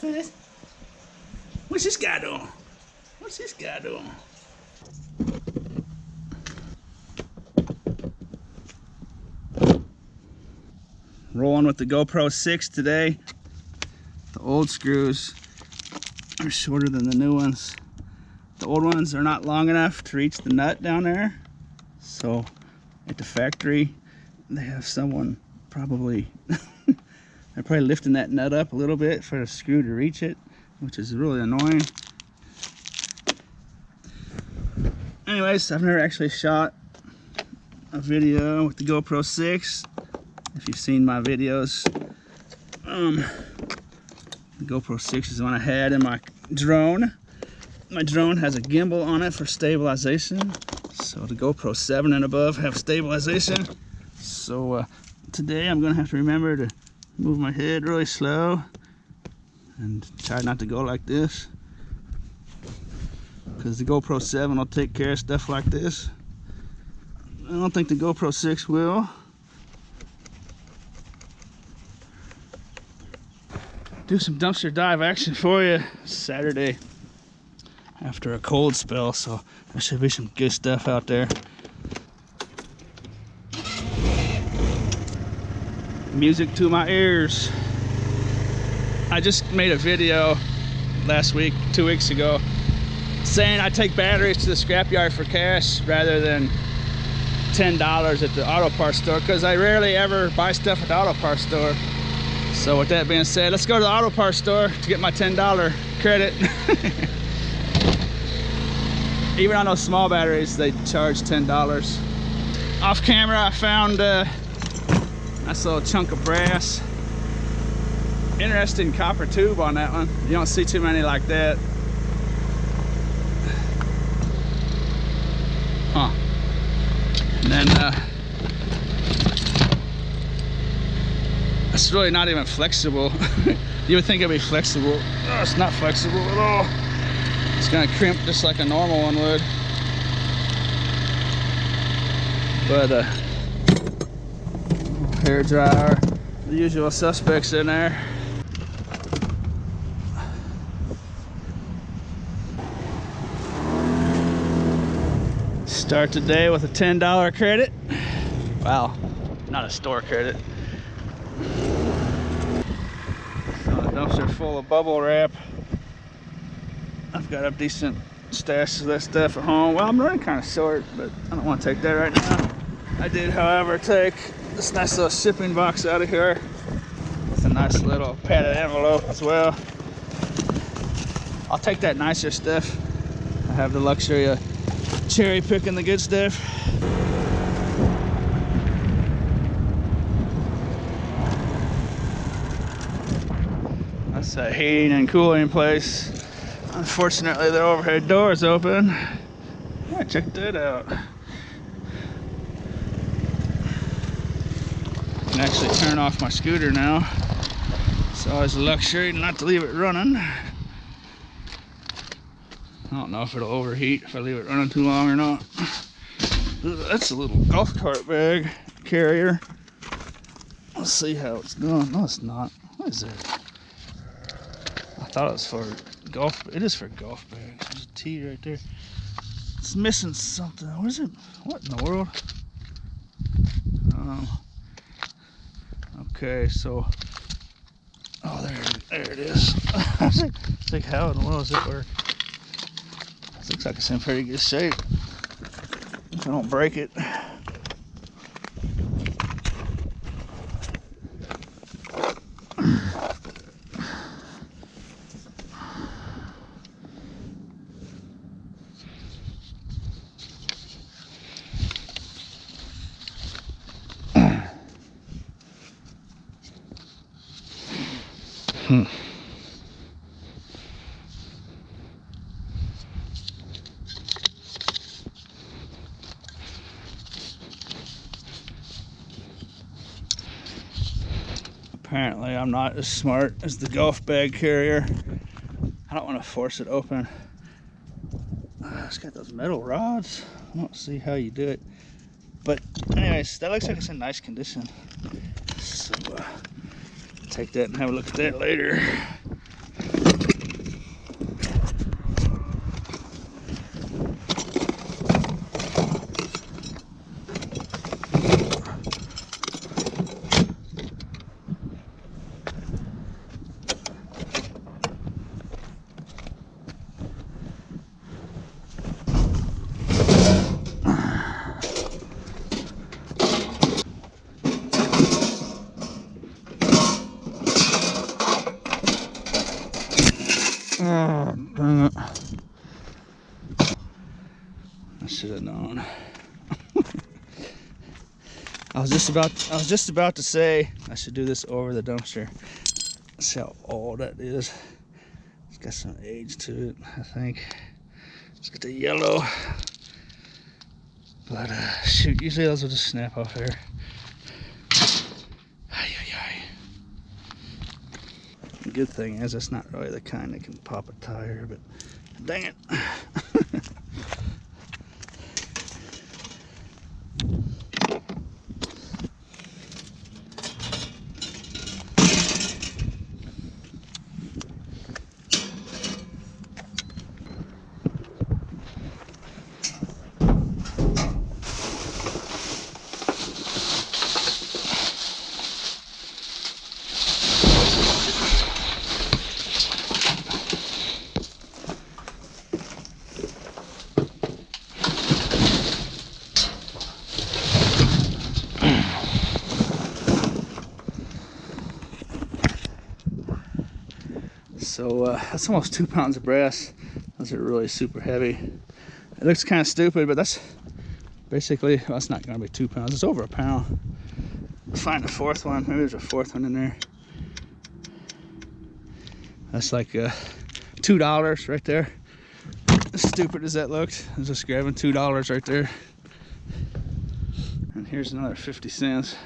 at this. What's this guy doing? What's this guy doing? Rolling with the GoPro 6 today. The old screws are shorter than the new ones. The old ones are not long enough to reach the nut down there. So at the factory, they have someone probably, they're probably lifting that nut up a little bit for the screw to reach it, which is really annoying. Anyways, I've never actually shot a video with the GoPro 6. If you've seen my videos, the GoPro 6 is the one I had in my drone. My drone has a gimbal on it for stabilization. So the GoPro 7 and above have stabilization. So today I'm gonna have to remember to move my head really slow and try not to go like this, because the GoPro 7 will take care of stuff like this. I don't think the GoPro 6 will. Do some dumpster dive action for you Saturday after a cold spell, so there should be some good stuff out there. Music to my ears. I just made a video last week, 2 weeks ago, saying I take batteries to the scrapyard for cash rather than $10 at the auto parts store, because I rarely ever buy stuff at the auto parts store. So with that being said, let's go to the auto parts store to get my $10 credit. Even on those small batteries, they charge $10. Off camera, I found a nice little chunk of brass. Interesting copper tube on that one. You don't see too many like that. Huh. And then it's really not even flexible. You would think it'd be flexible. Oh, it's not flexible at all. It's gonna crimp just like a normal one would. But hair dryer, the usual suspects in there. Start the day with a $10 credit. Wow, not a store credit. Dumpster full of bubble wrap. I've got a decent stash of that stuff at home. Well, I'm running kind of short, but I don't want to take that right now. I did, however, take this nice little shipping box out of here with a nice little padded envelope as well. I'll take that nicer stuff. I have the luxury of cherry picking the good stuff. That's a heating and cooling place. Unfortunately, the overhead door is open. Yeah, check that out. I can actually turn off my scooter now. It's always a luxury not to leave it running. I don't know if it'll overheat if I leave it running too long or not. That's a little golf cart bag carrier. Let's see how it's doing. No, it's not. What is it? I thought it was for golf. It is for golf bags. There's a T right there. It's missing something. What is it? What in the world? Okay, so. Oh, there it is. I think, how in the world does it work? It looks like it's in pretty good shape. If I don't break it. Apparently I'm not as smart as the golf bag carrier. I don't want to force it open. It's got those metal rods. I don't see how you do it. But anyways, that looks like it's in nice condition. So take that and have a look at that later. I was just about to say I should do this over the dumpster. See how old that is. It's got some age to it, I think. It's got the yellow. But shoot, usually those will just snap off there. The good thing is it's not really the kind that can pop a tire, but dang it. So that's almost 2 pounds of brass. Those are really super heavy. It looks kind of stupid, but that's basically, well, it's not going to be 2 pounds. It's over a pound. Find the fourth one. Maybe there's a fourth one in there. That's like $2 right there. As stupid as that looked, I was just grabbing $2 right there. And here's another 50 cents.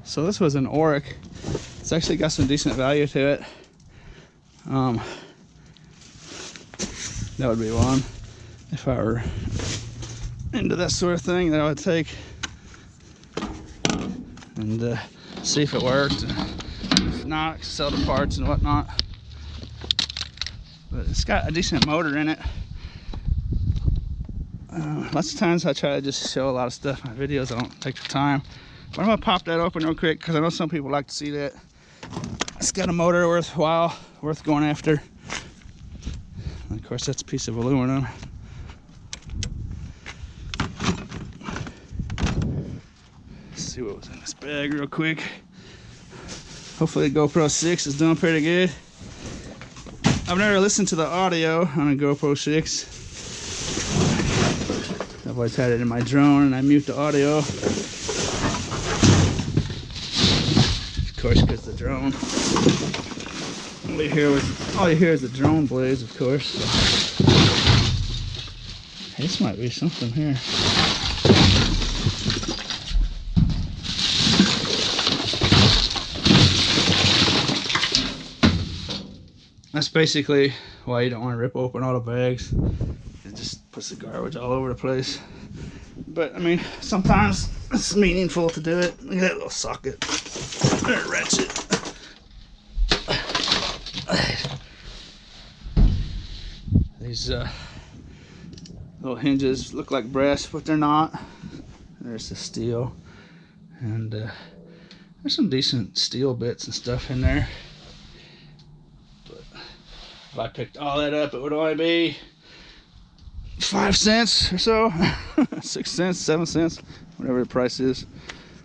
So this was an Oric. It's actually got some decent value to it. That would be one if I were into that sort of thing that I would take and see if it worked. If not, sell the parts and whatnot. But it's got a decent motor in it. Lots of times I try to just show a lot of stuff in my videos. I don't take the time. But I'm gonna pop that open real quick because I know some people like to see that. It's got a motor worthwhile, worth going after. And of course, that's a piece of aluminum. Let's see what was in this bag real quick. Hopefully the GoPro 6 is doing pretty good. I've never listened to the audio on a GoPro 6. I've always had it in my drone and I mute the audio. Of course, because the drone. All you hear is the drone blaze, of course. So. Hey, this might be something here. That's basically why you don't want to rip open all the bags. It just puts the garbage all over the place. But I mean, sometimes it's meaningful to do it. Look at that little socket. Or ratchet. These little hinges look like brass, but they're not. There's the steel. And there's some decent steel bits and stuff in there. But if I picked all that up, it would only be 5 cents or so. 6 cents, 7 cents, whatever the price is.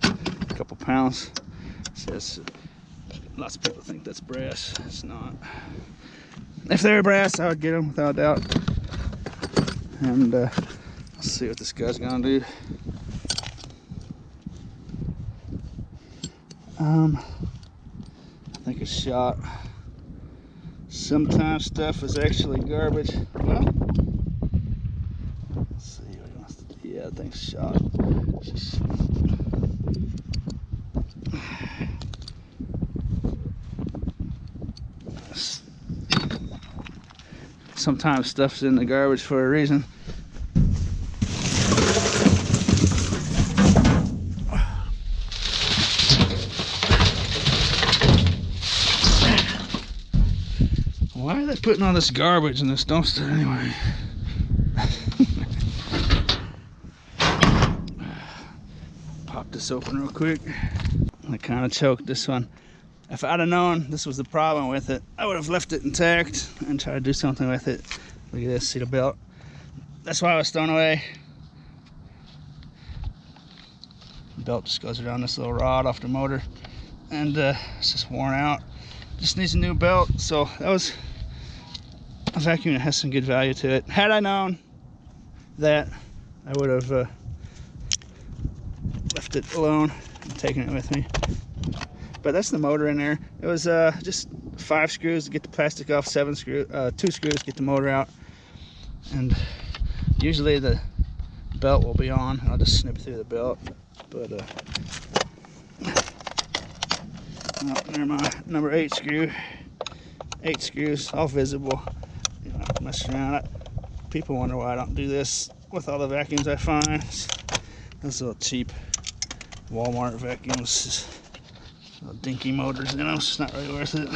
A couple pounds. Says lots of people think that's brass. It's not. If they were brass, I would get them without a doubt. And let's see what this guy's gonna do. I think it's shot. Sometimes stuff is actually garbage. Well, let's see what he wants to do. Yeah, that thing's shot. Sometimes stuff's in the garbage for a reason. Why are they putting all this garbage in this dumpster anyway? Pop this open real quick. I kind of choked this one. If I'd have known this was the problem with it, I would have left it intact and tried to do something with it. Look at this, see the belt? That's why I was thrown away. The belt just goes around this little rod off the motor, and it's just worn out. Just needs a new belt. So that was a vacuum that has some good value to it. Had I known that, I would have left it alone and taken it with me. But that's the motor in there. It was just 5 screws to get the plastic off, 2 screws to get the motor out. And usually the belt will be on. I'll just snip through the belt. But oh, never mind. Number 8 screw. 8 screws, all visible. You know, mess around. People wonder why I don't do this with all the vacuums I find. Those little cheap Walmart vacuums. Little dinky motors in them, so it's not really worth it.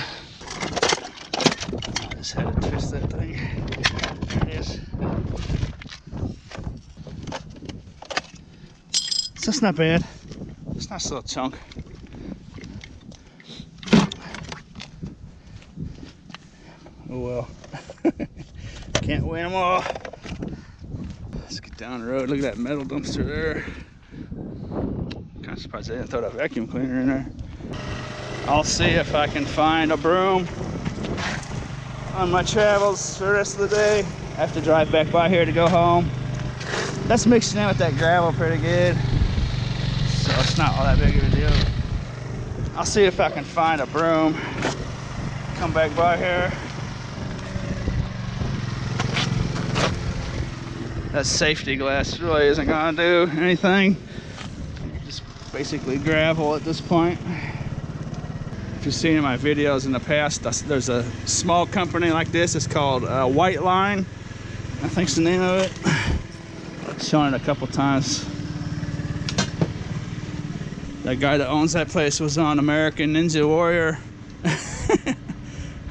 I just had to twist that thing. There it is. So it's not bad. It's a nice little chunk. Oh well. Can't win them all. Let's get down the road. Look at that metal dumpster there. Kind of surprised they didn't throw that vacuum cleaner in there. I'll see if I can find a broom on my travels for the rest of the day. I have to drive back by here to go home. That's mixing in with that gravel pretty good, so it's not all that big of a deal. I'll see if I can find a broom, come back by here. That safety glass really isn't gonna do anything. Just basically gravel at this point. If you've seen in my videos in the past, there's a small company like this. It's called White Line, I think's the name of it. I've shown it a couple times. That guy that owns that place was on American Ninja Warrior.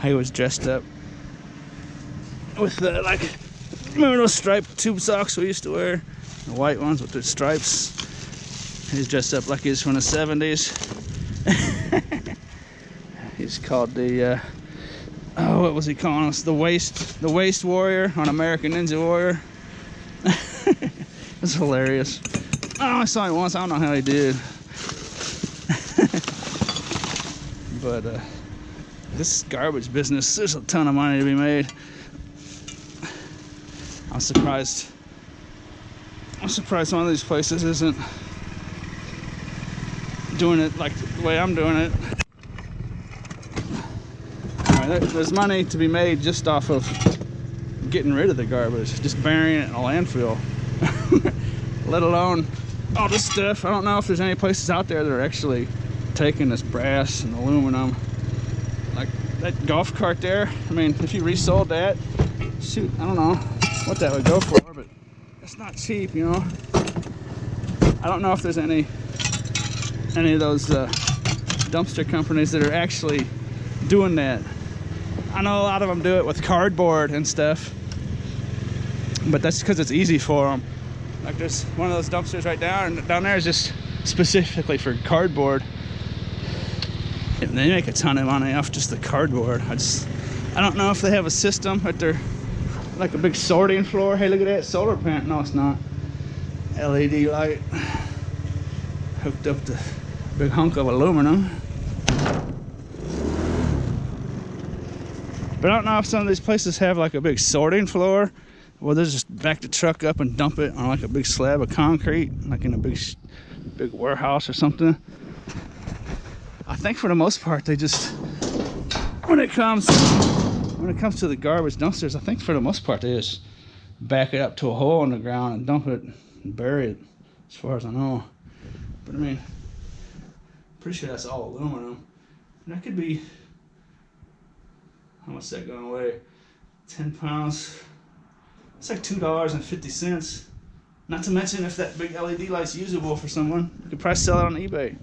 He was dressed up with like, remember those striped tube socks we used to wear? The white ones with the stripes. He's dressed up like he's from the 70s. He's called the oh, what was he calling us? The waist warrior on American Ninja Warrior. It's hilarious. Oh, I saw him once. I don't know how he did. But this garbage business, there's a ton of money to be made. I'm surprised one of these places isn't doing it like the way I'm doing it. There's money to be made just off of getting rid of the garbage, just burying it in a landfill. Let alone all this stuff. I don't know if there's any places out there that are actually taking this brass and aluminum. Like that golf cart there, I mean, if you resold that, shoot, I don't know what that would go for, but it's not cheap, you know. I don't know if there's any of those dumpster companies that are actually doing that. I know a lot of them do it with cardboard and stuff, but that's because it's easy for them. Like there's one of those dumpsters right down there is just specifically for cardboard. And they make a ton of money off just the cardboard. I don't know if they have a system but they're like a big sorting floor. Hey, look at that solar panel. No, it's not. LED light hooked up to a big hunk of aluminum. But I don't know if some of these places have like a big sorting floor. Well, they just back the truck up and dump it on like a big slab of concrete, like in a big warehouse or something. I think for the most part, they just, when it comes to the garbage dumpsters, I think for the most part they just back it up to a hole in the ground and dump it and bury it, as far as I know. But I mean, pretty sure that's all aluminum. And that could be, how much is that going to weigh? 10 pounds. It's like $2.50. Not to mention if that big LED light's usable for someone, you could probably sell it on eBay.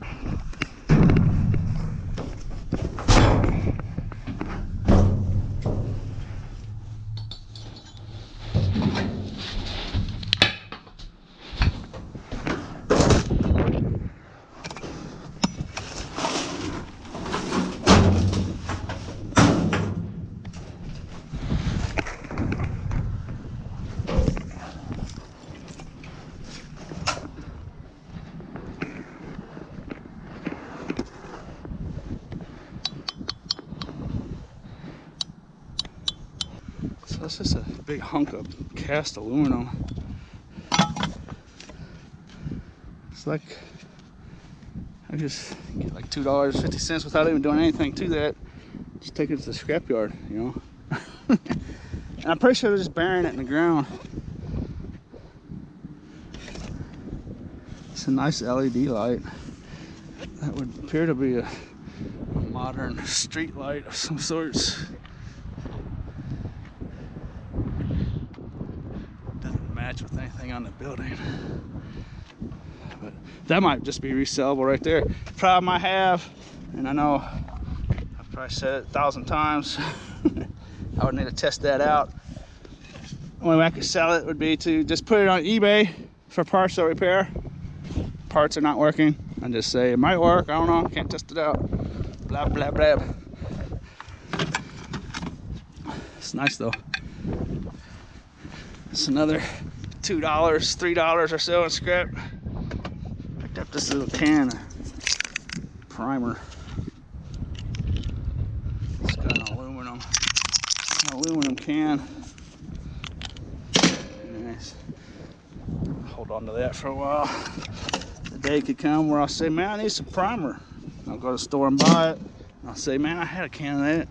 So that's just a big hunk of cast aluminum. It's like, I just get like $2.50 without even doing anything to that. Just take it to the scrapyard, you know. And I'm pretty sure they're just burying it in the ground. It's a nice LED light. That would appear to be a modern street light of some sorts. Doesn't match with anything on the building. But that might just be resellable right there. Problem I have, and I know I've probably said it 1,000 times, I would need to test that out. The only way I could sell it would be to just put it on eBay for partial repair. Parts are not working. I just say it might work, I don't know, can't test it out. Blah, blah, blah. It's nice though. It's another $2, $3 or so in scrap. Picked up this little can of primer. It's got an aluminum can. Nice. Hold on to that for a while. The day could come where I'll say, man, I need some primer. I'll go to the store and buy it. I'll say, man, I had a can of that.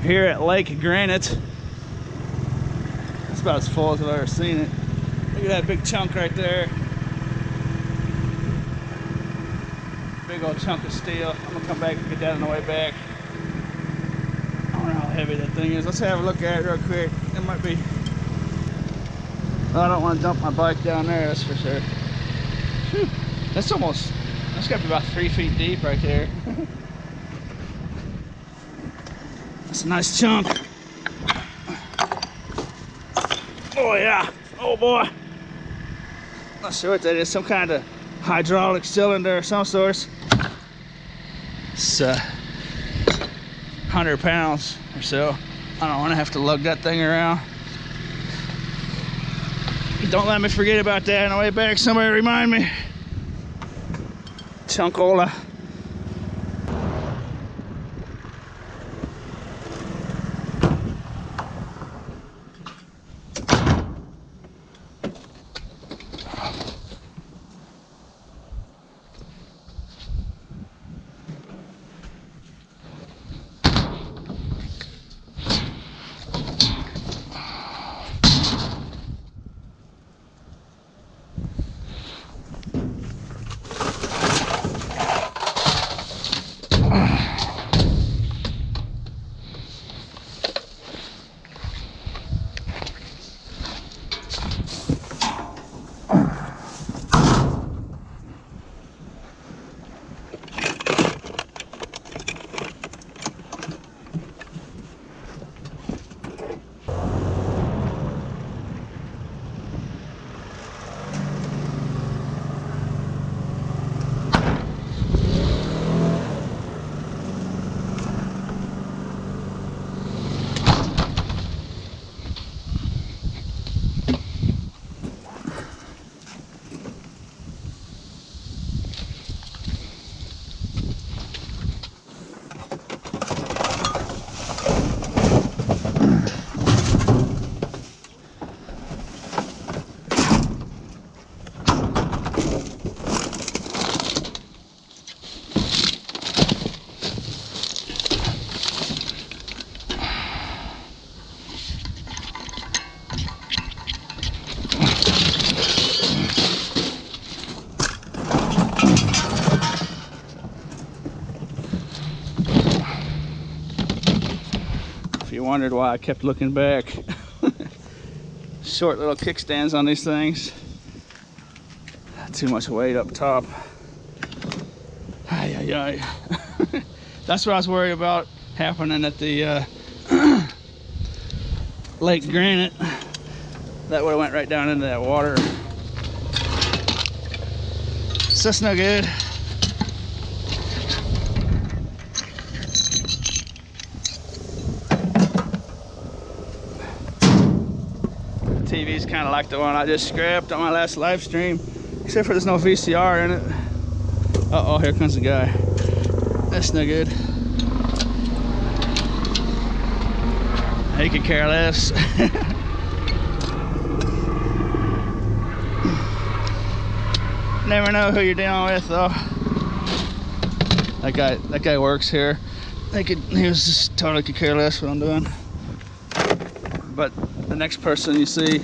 here at Lake Granite. It's about as full as I've ever seen it. Look at that big chunk right there. Big old chunk of steel. I'm gonna come back and get that on the way back. I don't know how heavy that thing is. Let's have a look at it real quick. It might be. Oh, I don't want to dump my bike down there, that's for sure. Whew. That's got to be about 3 feet deep right there. That's a nice chunk. Oh yeah, oh boy. Not sure what that is, some kind of hydraulic cylinder of some sort. It's 100 pounds or so. I don't want to have to lug that thing around. Don't let me forget about that on the way back. Somebody remind me. Chunkola. You wondered why I kept looking back. Short little kickstands on these things. Too much weight up top. Ay, ay, ay. That's what I was worried about happening at the Lake Granite. That would have went right down into that water. So that's no good. TV's kind of like the one I just scrapped on my last live stream, except for there's no VCR in it. Uh-oh, here comes the guy. That's no good. He could care less. Never know who you're dealing with, though. That guy works here. He was just totally could care less what I'm doing. But the next person you see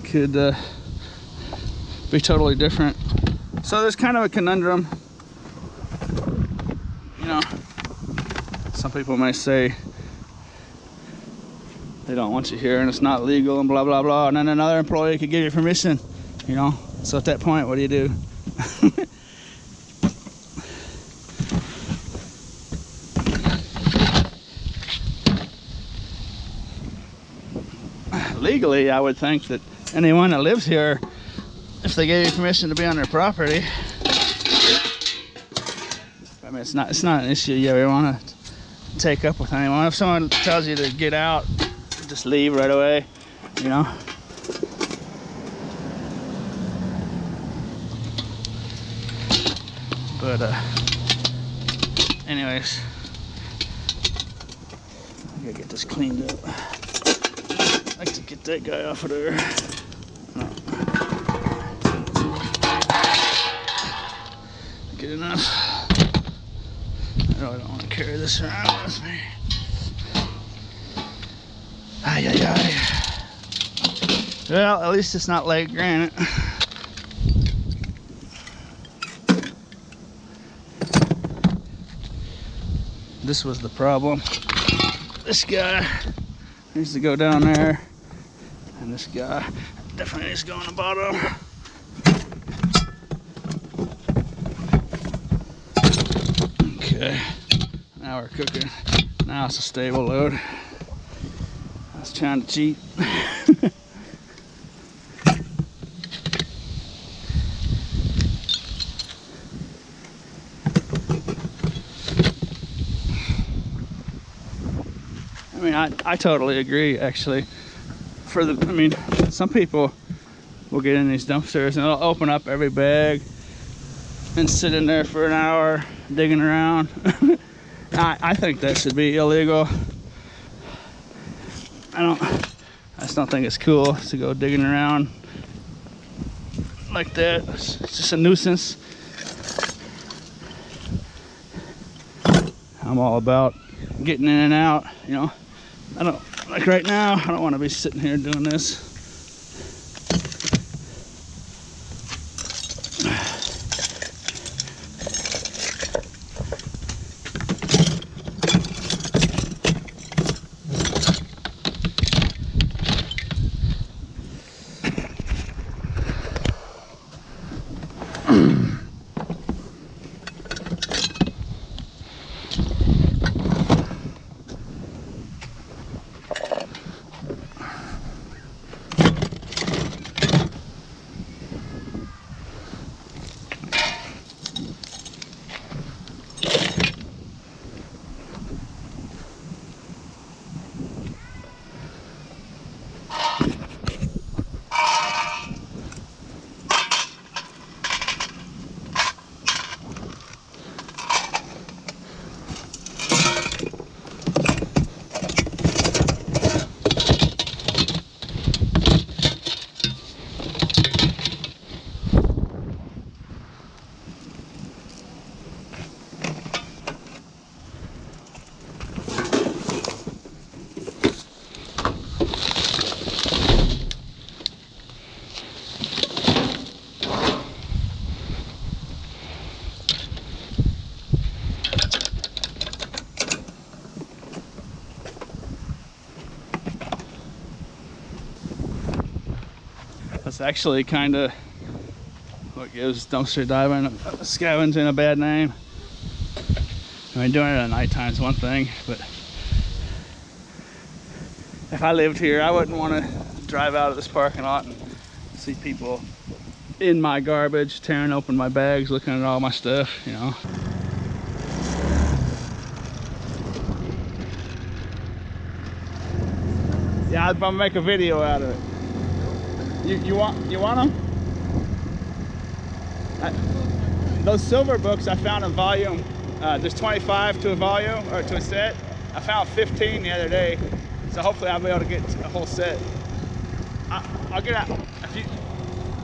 could be totally different. So there's kind of a conundrum. You know, some people may say they don't want you here and it's not legal and blah blah blah, and then another employee could give you permission, you know. So at that point, what do you do? Legally, I would think that anyone that lives here, if they gave you permission to be on their property, I mean, it's not an issue you ever want to take up with anyone. If someone tells you to get out, just leave right away, you know. But anyways, I gotta get this cleaned up. I like to get that guy off of there. No. Good enough. I probably don't want to carry this around with me. Ay, ay, ay. Well, at least it's not lake granite. This was the problem. This guy needs to go down there, and this guy definitely needs to go on the bottom. Okay, now we're cooking. Now it's a stable load. I was trying to cheat. I mean, I totally agree, actually. I mean, some people will get in these dumpsters and they'll open up every bag and sit in there for an hour digging around. I think that should be illegal. I just don't think it's cool to go digging around like that. It's just a nuisance. I'm all about getting in and out, you know. I don't, like right now, I don't want to be sitting here doing this. That's actually kind of what gives dumpster diving, scavenging a bad name. I mean, doing it at nighttime is one thing, but if I lived here, I wouldn't want to drive out of this parking lot and see people in my garbage, tearing open my bags, looking at all my stuff, you know. Yeah, I'm gonna make a video out of it. You want them? Those silver books I found in volume. There's 25 to a volume or to a set. I found 15 the other day, so hopefully I'll be able to get a whole set. I'll get out.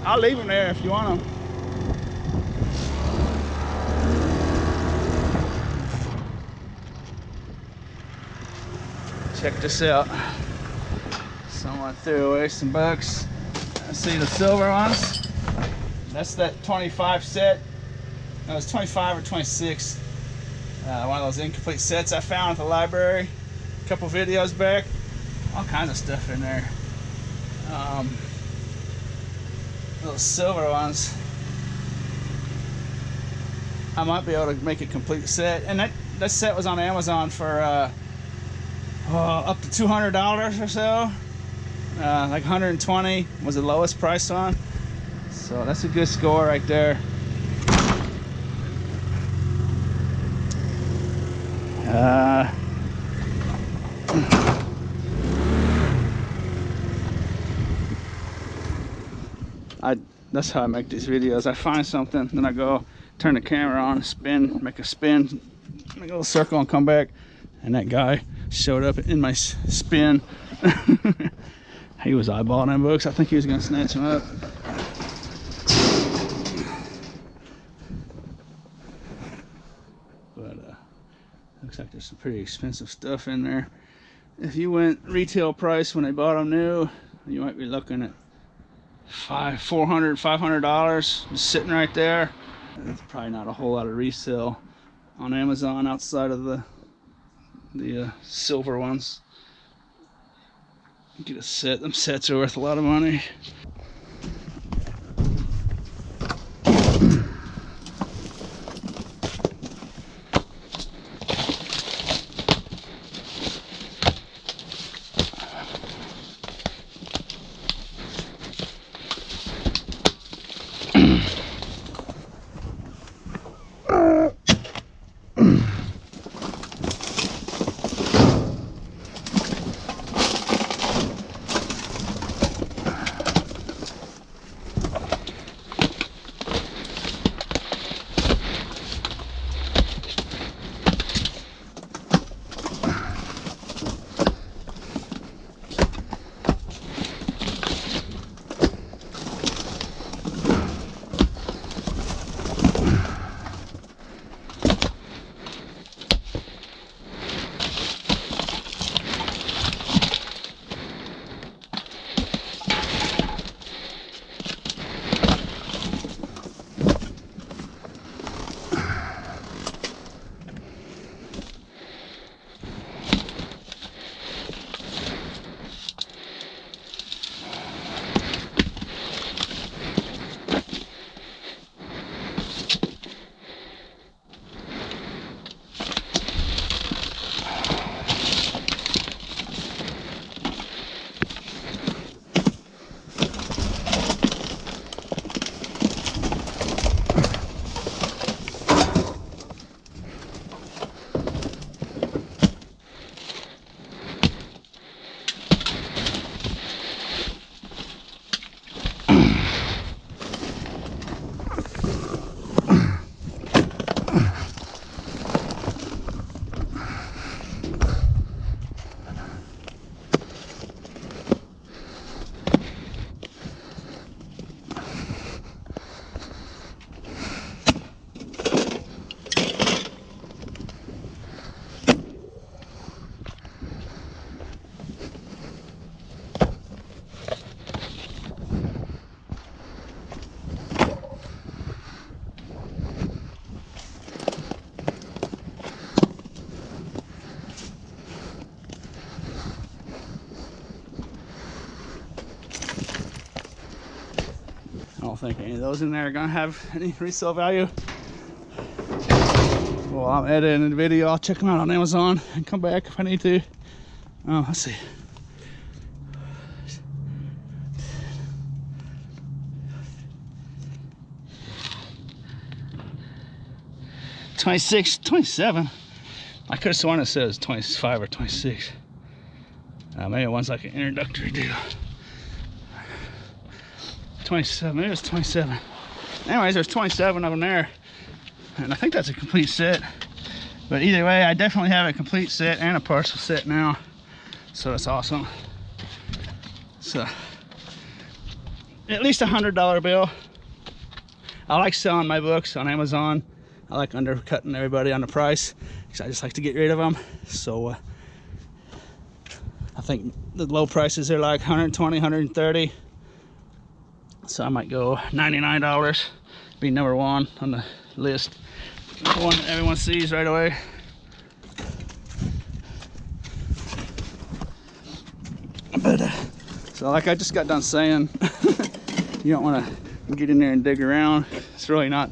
I'll leave them there if you want them. Check this out. Someone threw away some books. See the silver ones? That's that 25 set. No, it's 25 or 26. One of those incomplete sets I found at the library a couple videos back. All kinds of stuff in there. Those silver ones. I might be able to make a complete set. And that set was on Amazon for up to $200 or so. Like 120 was the lowest price on, so that's a good score right there. That's how I make these videos. I find something, then I go turn the camera on, spin, make a spin, make a little circle and come back, and that guy showed up in my spin. He was eyeballing them books. I think he was going to snatch them up. But pretty expensive stuff in there. If you went retail price when they bought them new, you might be looking at $400, $500 just sitting right there. It's probably not a whole lot of resale on Amazon outside of the silver ones. Get a set. Them sets are worth a lot of money. I don't think any of those in there are gonna have any resale value. Well, I'm editing the video. I'll check them out on Amazon and come back if I need to. Oh, let's see. $26, $27. I could have sworn it says 25 or 26. Maybe one's like an introductory deal. 27, maybe it's 27. Anyways, there's 27 of them there. And I think that's a complete set. But either way, I definitely have a complete set and a partial set now. So that's awesome. So, at least $100 bill. I like selling my books on Amazon. I like undercutting everybody on the price because I just like to get rid of them. So, I think the low prices are like $120, $130. So I might go $99, be number one on the list. The one that everyone sees right away. But, so like I just got done saying, you don't want to get in there and dig around. It's really not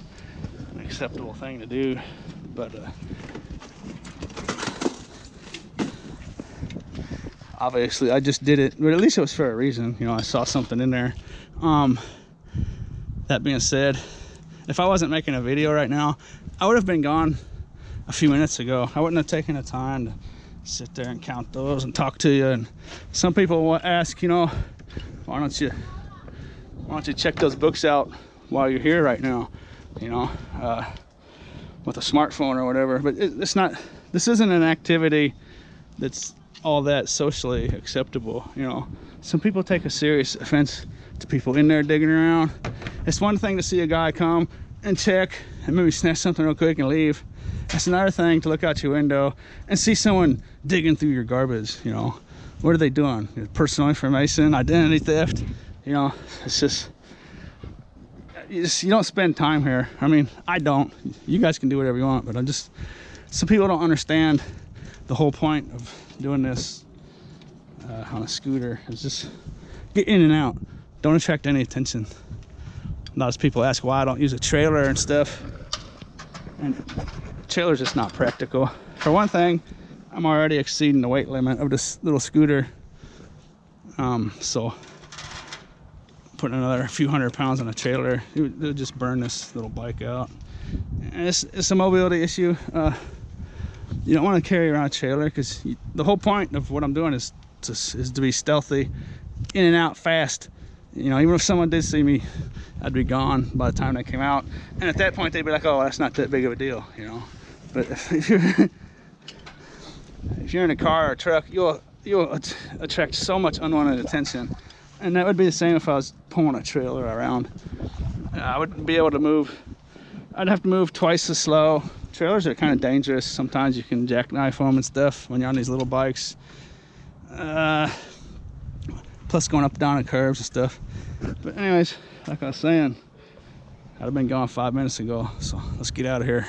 an acceptable thing to do. But obviously I just did it, but at least it was for a reason. You know, I saw something in there. That being said, if I wasn't making a video right now, I would have been gone a few minutes ago. I wouldn't have taken the time to sit there and count those and talk to you. And some people will ask, you know, why don't you check those books out while you're here right now, you know, with a smartphone or whatever. But this isn't an activity that's all that socially acceptable. You know, some people take a serious offense to people in there digging around. It's one thing to see a guy come and check and maybe snatch something real quick and leave. It's another thing to look out your window and see someone digging through your garbage, you know. What are they doing? Personal information, identity theft, you know. It's just, you don't spend time here. I mean, I don't. You guys can do whatever you want, but I'm just, some people don't understand the whole point of doing this on a scooter. It's just get in and out. Don't attract any attention. Lots of people ask why I don't use a trailer and stuff. And trailer's just not practical. For one thing, I'm already exceeding the weight limit of this little scooter. So putting another few hundred pounds on a trailer, it would just burn this little bike out. And it's a mobility issue. You don't want to carry around a trailer because the whole point of what I'm doing is to be stealthy, in and out fast. You know, even if someone did see me, I'd be gone by the time they came out. And at that point, they'd be like, "Oh, that's not that big of a deal," you know. But if you're in a car or a truck, you'll attract so much unwanted attention. And that would be the same if I was pulling a trailer around. I wouldn't be able to move. I'd have to move twice as slow. Trailers are kind of dangerous. Sometimes you can jackknife them and stuff when you're on these little bikes. Plus going up and down the curves and stuff. But anyways, like I was saying, I'd have been gone 5 minutes ago, so let's get out of here.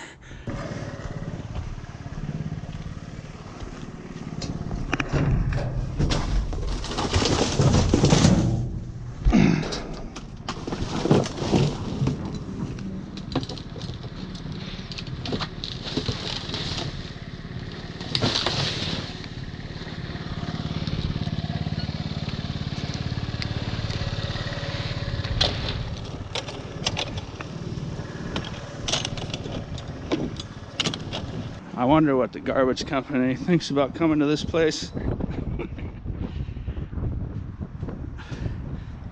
I wonder what the garbage company thinks about coming to this place.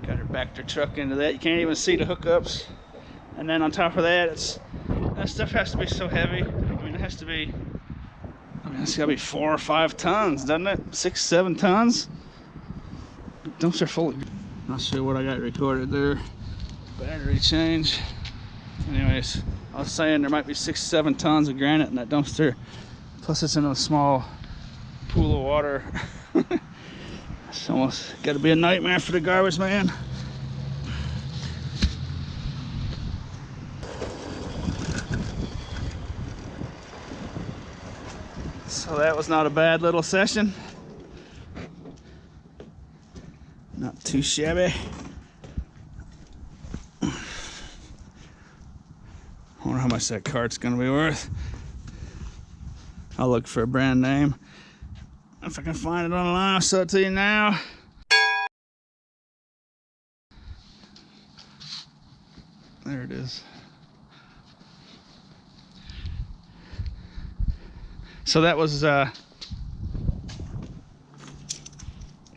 Got her backed her truck into that. You can't even see the hookups. And then on top of that, that stuff has to be so heavy. I mean, it has to be, it's gotta be 4 or 5 tons, doesn't it? 6, 7 tons? Dumpster full of, not sure what I got recorded there. Battery change. Anyways, I was saying there might be 6, 7 tons of granite in that dumpster. Plus it's in a small pool of water. It's almost got to be a nightmare for the garbage man. So that was not a bad little session. Not too shabby. I wonder how much that cart's gonna be worth. I'll look for a brand name. If I can find it online, I'll show it to you now. There it is. So that was hour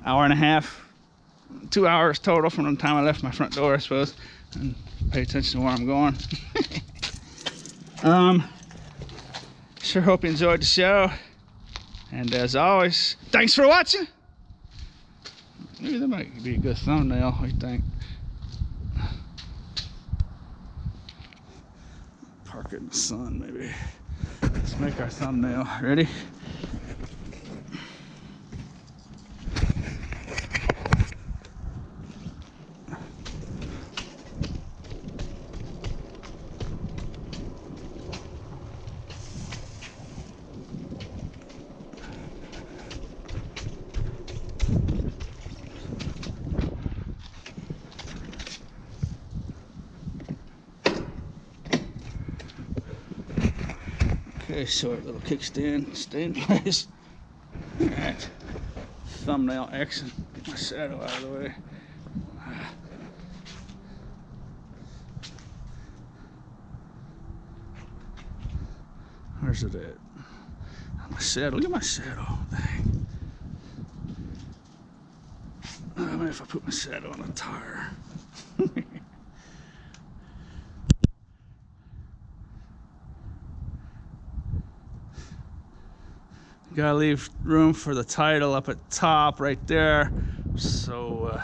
and a half, 2 hours total from the time I left my front door, I suppose. And pay attention to where I'm going. Sure hope you enjoyed the show, and as always, thanks for watching. Maybe that might be a good thumbnail. What do you think? Park it in the sun, maybe. Let's make our thumbnail. Ready? Okay, short little kickstand, stay in place. Alright, thumbnail action. Get my shadow out of the way. Where's it at? My shadow, look at my shadow. Dang. Maybe if I put my shadow on a tire. Gotta leave room for the title up at top right there. So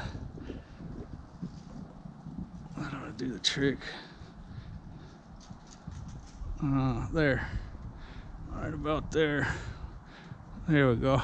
that ought to do the trick. There. Right about there. There we go.